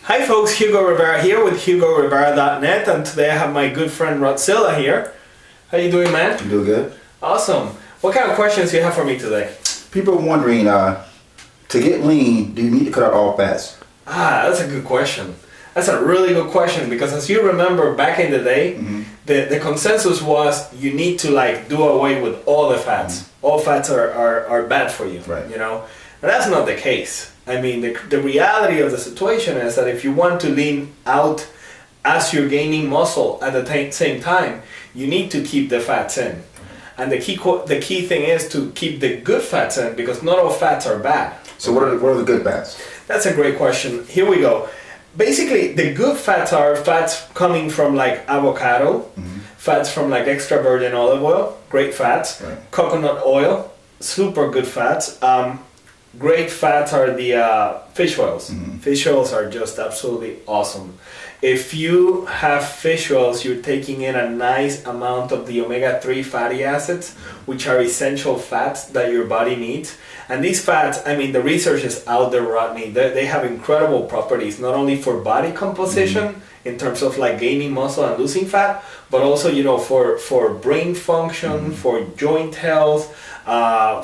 Hi folks, Hugo Rivera here with HugoRivera.net, and today I have my good friend Rodzilla here. How you doing, man? I'm doing good. Awesome. What kind of questions do you have for me today? People are wondering, to get lean, do you need to cut out all fats? That's a good question. That's a really good question, because as you remember back in the day, the consensus was you need to do away with all the fats. All fats are bad for you, right? You know, and that's not the case. I mean, the reality of the situation is that if you want to lean out as you're gaining muscle at the same time, you need to keep the fats in. And the key thing is to keep the good fats in, because not all fats are bad. So what are the good fats? That's a great question. Here we go. Basically, the good fats are fats coming from like avocado, fats from like extra virgin olive oil, great fats, right. Coconut oil, super good fats. Great fats are the fish oils. Fish oils are just absolutely awesome. If you have fish oils, you're taking in a nice amount of the omega-3 fatty acids, which are essential fats that your body needs. And these fats, I mean, the research is out there, Rodney. They have incredible properties, not only for body composition, in terms of like gaining muscle and losing fat, but also, you know, for brain function, for joint health,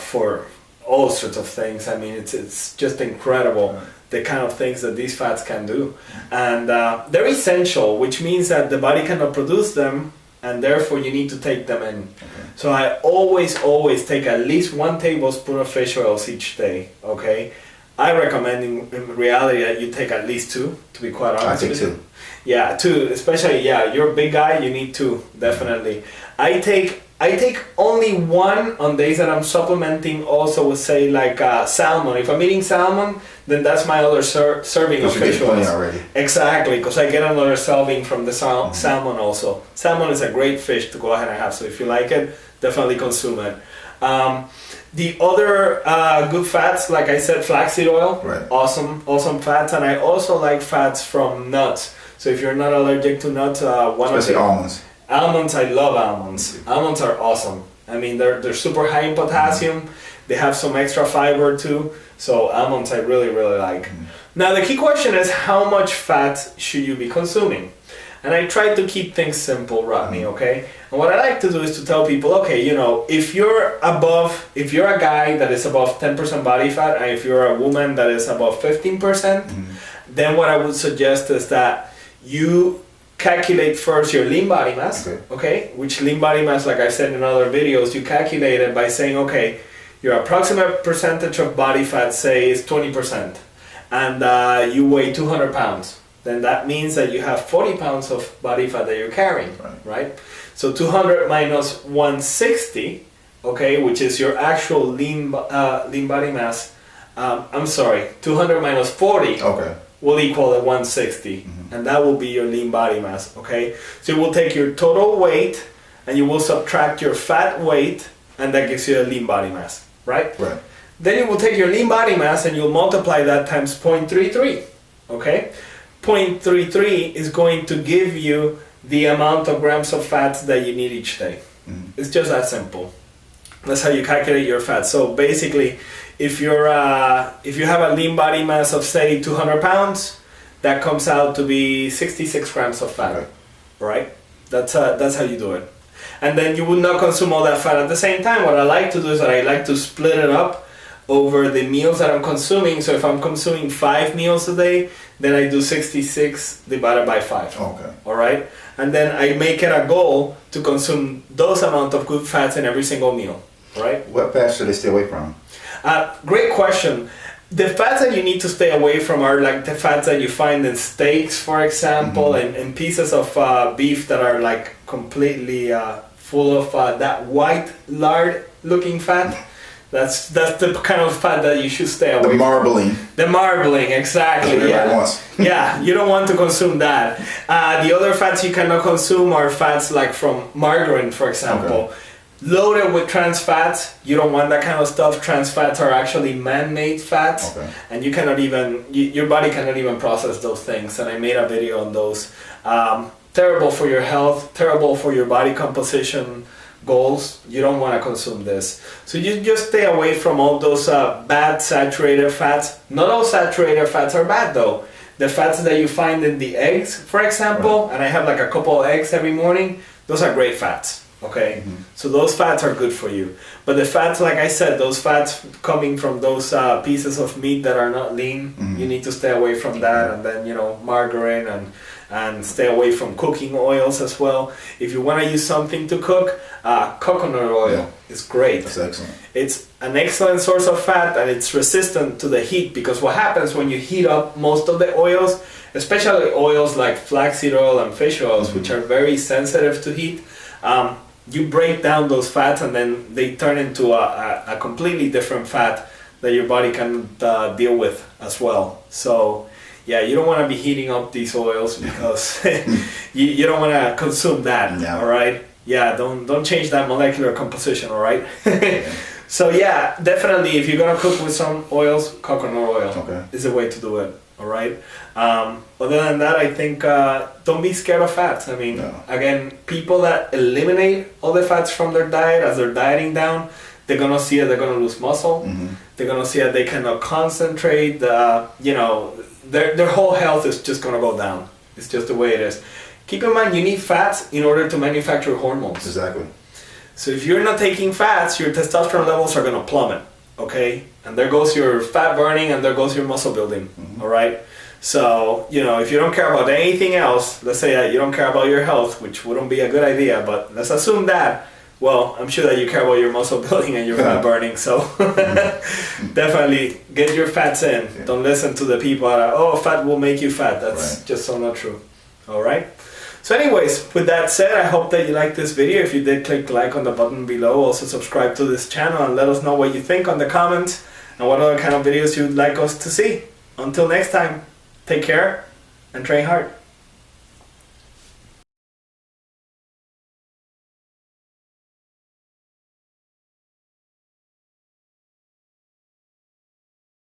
for all sorts of things. I mean, it's just incredible the kind of things that these fats can do. And they're essential, which means that the body cannot produce them, and therefore you need to take them in. So I always take at least 1 tablespoon of fish oils each day, okay? I recommend in reality that you take at least 2, to be quite honest. I take 2. Yeah, 2, especially, you're a big guy, you need 2, definitely. I take only 1 on days that I'm supplementing, also with say like salmon. If I'm eating salmon, then that's my other serving of fish oils. Already. Exactly, because I get another serving from the salmon also. Salmon is a great fish to go ahead and have, so if you like it, definitely consume it. The other good fats, like I said, flaxseed oil, right. awesome fats, and I also like fats from nuts. So if you're not allergic to nuts, especially almonds. Almonds, I love almonds. Almonds are awesome. I mean, they're super high in potassium. They have some extra fiber too. So almonds I really like. Now the key question is, how much fat should you be consuming? And I try to keep things simple, Rodney, okay? And what I like to do is to tell people, okay, you know, if you're a guy that is above 10% body fat, and if you're a woman that is above 15%, then what I would suggest is that you calculate first your lean body mass, okay? Which lean body mass, like I said in other videos, you calculate it by saying, okay, your approximate percentage of body fat, say, is 20%, and you weigh 200 pounds. Then that means that you have 40 pounds of body fat that you're carrying, right? So 200 minus 160, okay, which is your actual lean body mass. 200 minus 40. Okay. Will equal at 160, and that will be your lean body mass, okay? So you will take your total weight and you will subtract your fat weight, and that gives you a lean body mass, right? Right. Then you will take your lean body mass and you'll multiply that times 0.33, okay? 0.33 is going to give you the amount of grams of fats that you need each day. It's just that simple. That's how you calculate your fat. So basically, if you have a lean body mass of say 200 pounds, that comes out to be 66 grams of fat, right? That's how you do it. And then you would not consume all that fat at the same time. What I like to do is that I like to split it up over the meals that I'm consuming. So if I'm consuming 5 meals a day, then I do 66 divided by 5. Okay. All right? And then I make it a goal to consume those amount of good fats in every single meal, right? What fats should they stay away from? Great question. The fats that you need to stay away from are like the fats that you find in steaks, for example, and pieces of beef that are like completely full of that white lard-looking fat. That's the kind of fat that you should stay away from. The marbling, exactly. Yeah, you don't want to consume that. The other fats you cannot consume are fats like from margarine, for example. Loaded with trans fats, you don't want that kind of stuff. Trans fats are actually man-made fats, and you cannot even, your body cannot even process those things. And I made a video on those. Terrible for your health, terrible for your body composition goals. You don't want to consume this. So you just stay away from all those bad saturated fats. Not all saturated fats are bad though. The fats that you find in the eggs, for example, and I have like a couple of eggs every morning, those are great fats. Okay, so those fats are good for you. But the fats, like I said, those fats coming from those pieces of meat that are not lean, you need to stay away from that. And then, margarine and stay away from cooking oils as well. If you want to use something to cook, coconut oil is great. That's excellent. It's an excellent source of fat, and it's resistant to the heat, because what happens when you heat up most of the oils, especially oils like flaxseed oil and fish oils, which are very sensitive to heat, you break down those fats and then they turn into a completely different fat that your body can deal with as well. So yeah, you don't want to be heating up these oils, because you don't want to consume that. All right, don't change that molecular composition. All right. So yeah, definitely, if you're gonna cook with some oils, coconut oil is the way to do it. All right. Other than that, I think don't be scared of fats. I mean, again, people that eliminate all the fats from their diet as they're dieting down, they're gonna see that they're gonna lose muscle. They're gonna see that they cannot concentrate. Their whole health is just gonna go down. It's just the way it is. Keep in mind, you need fats in order to manufacture hormones. Exactly. So if you're not taking fats, your testosterone levels are gonna plummet. Okay, and there goes your fat burning, and there goes your muscle building. All right. So if you don't care about anything else, let's say that you don't care about your health, which wouldn't be a good idea, but let's assume that. Well, I'm sure that you care about your muscle building and your fat burning. So definitely get your fats in. Don't listen to the people that fat will make you fat. That's just so not true. All right. So anyways, with that said, I hope that you liked this video. If you did, click like on the button below. Also subscribe to this channel and let us know what you think on the comments and what other kind of videos you'd like us to see. Until next time, take care and train hard.